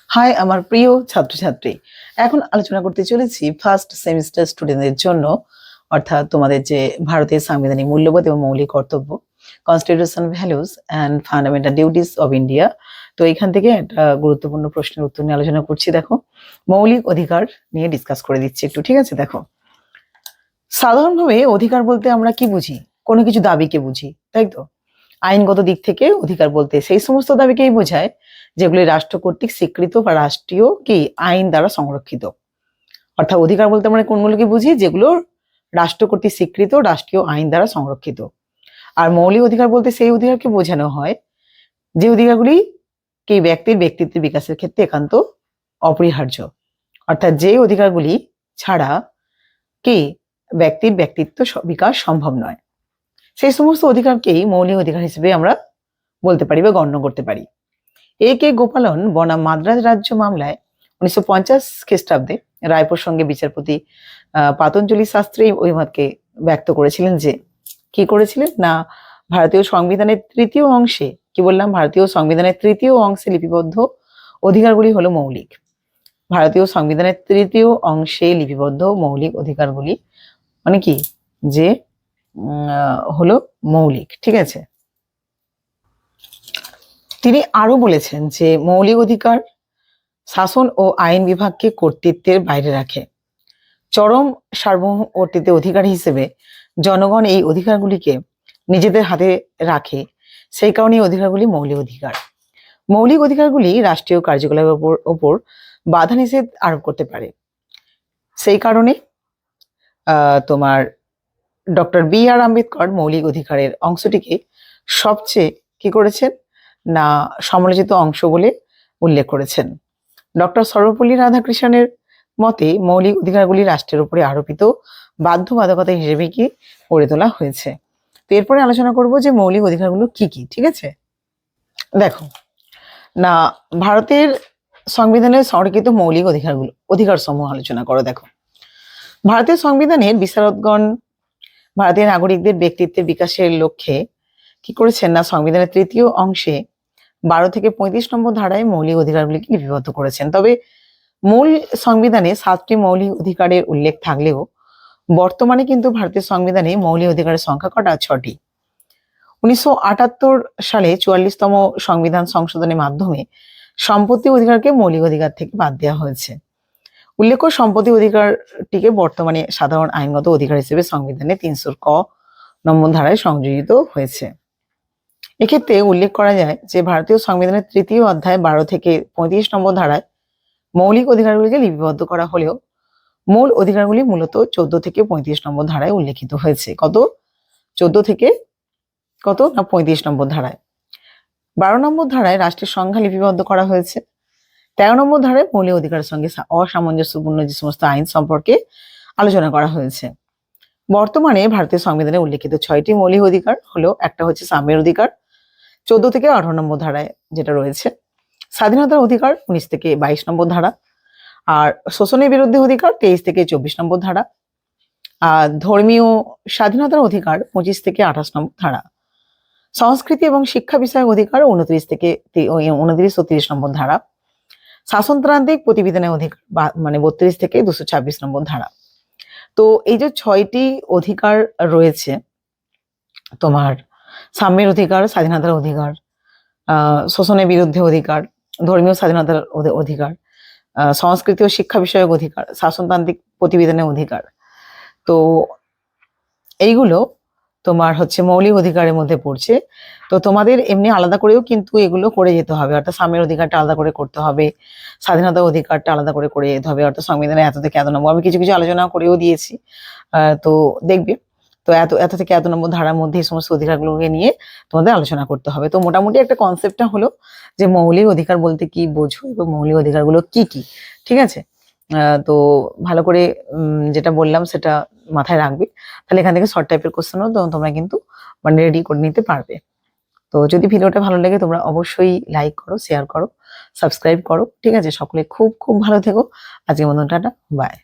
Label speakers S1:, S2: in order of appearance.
S1: High আমার প্রিয় ছাত্রছাত্রী, এখন আলোচনা করতে চলেছি ফার্স্ট সেমিস্টার স্টুডেন্টদের জন্য, অর্থাৎ তোমাদের যে ভারতের সাংবিধানিক মূল্যবোধ এবং মৌলিক কর্তব্য, constitution values and fundamental duties of India. তো এখান থেকে একটা গুরুত্বপূর্ণ প্রশ্নের উত্তর নিয়ে আলোচনা করছি। দেখো, মৌলিক অধিকার নিয়ে ডিসকাস করে দিচ্ছি একটু, ঠিক আছে? দেখো, সাধারণভাবে অধিকার বলতে আমরা কি বুঝি? কোনো কিছু দাবিকে বুঝি, তাই তো? আইনগত দিক থেকে অধিকার বলতে সেই সমস্ত দাবিকেই বোঝায় যেগুলি রাষ্ট্র কর্তৃক স্বীকৃত বা রাষ্ট্রীয় কি আইন দ্বারা সংরক্ষিত। অর্থাৎ অধিকার বলতে আমরা কোনগুলোকে বুঝি? যেগুলো রাষ্ট্র কর্তৃক স্বীকৃত রাষ্ট্রীয় আইন দ্বারা সংরক্ষিত। আর মৌলিক অধিকার বলতে সেই অধিকারকে বোঝানো হয় যে অধিকারগুলি কি ব্যক্তির ব্যক্তিত্বের বিকাশের ক্ষেত্রে একান্ত অপরিহার্য। অর্থাৎ যে অধিকারগুলি ছাড়া কি ব্যক্তির ব্যক্তিত্ব বিকাশ সম্ভব নয়, সেই সমস্ত অধিকারকেই মৌলিক অধিকার হিসেবে আমরা বলতে পারি বা গণ্য করতে পারি। এ কে গোপালন বনাম মাদ্রাজ রাজ্য মামলায় 1950 খ্রিস্টাব্দে রায় প্রসঙ্গে বিচারপতি পাতঞ্জলি শাস্ত্রী ওই মতকে ব্যক্ত করেছিলেন যে, কি করেছিলেন না, ভারতীয় সংবিধানের তৃতীয় অংশে, কি বললাম, ভারতীয় সংবিধানের তৃতীয় অংশে লিপিবদ্ধ অধিকারগুলি হলো মৌলিক। ভারতীয় সংবিধানের তৃতীয় অংশে লিপিবদ্ধ মৌলিক অধিকারগুলি মানে কি, যে হলো মৌলিক, ঠিক আছে? তিনি আরো বলেছেন যে মৌলিক অধিকার শাসন ও আইন বিভাগকে কর্তৃত্বের বাইরে রাখে। চরম সার্বভৌমত্বের অধিকার হিসেবে জনগণ এই অধিকারগুলিকে নিজেদের হাতে রাখে, সেই কারণে এই অধিকারগুলি মৌলিক অধিকার। মৌলিক অধিকারগুলি রাষ্ট্রীয় কার্যকলাপের ওপর বাধা নিষেধ আরোপ করতে পারে। সেই কারণে তোমার ডক্টর বি.আর. আম্বেদকর মৌলিক অধিকারের অংশটিকে সবচেয়ে কি করেছেন না, সমালোচিত অংশ বলে উল্লেখ করেছেন। ডক্টর সর্বপল্লী রাধাকৃষ্ণনের মতে মৌলিক অধিকারগুলি রাষ্ট্রের উপরে আরোপিত বাধ্যবাধকতা হিসেবে কি গড়ে তোলা হয়েছে। তো এরপরে আলোচনা করব যে মৌলিক অধিকারগুলো কি কি, ঠিক আছে? দেখো না, ভারতের সংবিধানের সংরক্ষিত মৌলিক অধিকার সমূহ আলোচনা করো। দেখো, ভারতের সংবিধানের বিশারদগণ ভারতীয় নাগরিকদের ব্যক্তিত্বের বিকাশের লক্ষ্যে কি করেছেন না, সংবিধানের তৃতীয় অংশে 12 থেকে 35 নম্বর ধারায় মৌলিক অধিকারগুলিকে লিপিবদ্ধ করেছেন। তবে মূল সংবিধানে 7টি মৌলিক অধিকারের উল্লেখ থাকলেও বর্তমানে কিন্তু ভারতের সংবিধানে মৌলিক অধিকারের সংখ্যা কটা? 6টি। 1978 সালে 44তম সংবিধান সংশোধনের মাধ্যমে সম্পত্তি অধিকারকে মৌলিক অধিকার থেকে বাদ দেওয়া হয়েছে। উল্লেখ্য, সম্পত্তি অধিকারটিকে বর্তমানে সাধারণ আইনগত অধিকার হিসেবে সংবিধানে 300 ক নম্বর ধারায় সংযোজিত হয়েছে। এক্ষেত্রে উল্লেখ করা যায় যে ভারতীয় সংবিধানের তৃতীয় অধ্যায় 12 থেকে 35 নম্বর ধারায় মৌলিক অধিকারগুলিকে লিপিবদ্ধ করা হলেও মূল অধিকারগুলি মূলত 14 থেকে 35 নম্বর ধারায় উল্লেখিত হয়েছে। কত? 14 থেকে কত না 35 নম্বর ধারায়। 12 নম্বর ধারায় রাষ্ট্রের সংখ্যা লিপিবদ্ধ করা হয়েছে। 13 নম্বর ধারায় মৌলিক অধিকারের সঙ্গে অসামঞ্জস্যপূর্ণ যে সমস্ত আইন সম্পর্কে আলোচনা করা হয়েছে। বর্তমানে ভারতীয় সংবিধানে উল্লেখিত 6টি মৌলিক অধিকার হলো, একটা হচ্ছে সাম্যের অধিকার 14 থেকে 18 নম্বর ধারায় যেটা রয়েছে, স্বাধীনতার অধিকার 19 থেকে 22 নম্বর ধারা, আর শোষণের বিরুদ্ধে অধিকার 23 থেকে 24 নম্বর ধারা, আর ধর্মীয় স্বাধীনতার অধিকার 25 থেকে 28 নম্বর ধারা, সংস্কৃতি এবং শিক্ষা বিষয়ক অধিকার 29 থেকে 29 ও 30 নম্বর ধারা, শাসনতান্ত্রিক প্রতিবিধানের অধিকার মানে 32 থেকে 226 নম্বর ধারা। তো এই যে 6টি অধিকার রয়েছে, তোমার সাম্যের অধিকার, স্বাধীনতার অধিকার, শোষণের বিরুদ্ধে অধিকার, ধর্মীয় স্বাধীনতার অধিকার, সংস্কৃতি ও শিক্ষা বিষয়ক অধিকার, শাসনতান্ত্রিক প্রতিবিধানের অধিকার, তো এইগুলো তোমার হচ্ছে মৌলিক অধিকারের মধ্যে পড়ছে। তো তোমাদের এমনি আলাদা করেও কিন্তু এগুলো করে যেতে হবে, অর্থাৎ সাম্যের অধিকারটা আলাদা করে করতে হবে, স্বাধীনতার অধিকারটা আলাদা করে করে যেতে হবে, অর্থাৎ সংবিধানে এত থেকে এত নম্বর, আমি কিছু কিছু আলোচনা করেও দিয়েছি, তো দেখবে। তো এত থেকে এত নম্বর ধারার মধ্যে এই সমস্ত অধিকারগুলোকে নিয়ে তোমাদের আলোচনা করতে হবে। তো মোটামুটি একটা কনসেপ্টটা হলো যে মৌলিক অধিকার বলতে কি বোঝো এবং মৌলিক অধিকারগুলো কি কি, ঠিক আছে? তো ভালো করে যেটা বললাম সেটা মাথায় রাখবে, তাহলে এখান থেকে শর্ট টাইপের কোশ্চেনও তোমরা কিন্তু মানে রেডি করে নিতে পারবে। তো যদি ভিডিওটা ভালো লাগে তোমরা অবশ্যই লাইক করো, শেয়ার করো, সাবস্ক্রাইব করো, ঠিক আছে? সকলে খুব খুব ভালো থেকো। আজকের মতন টাটা, বাই।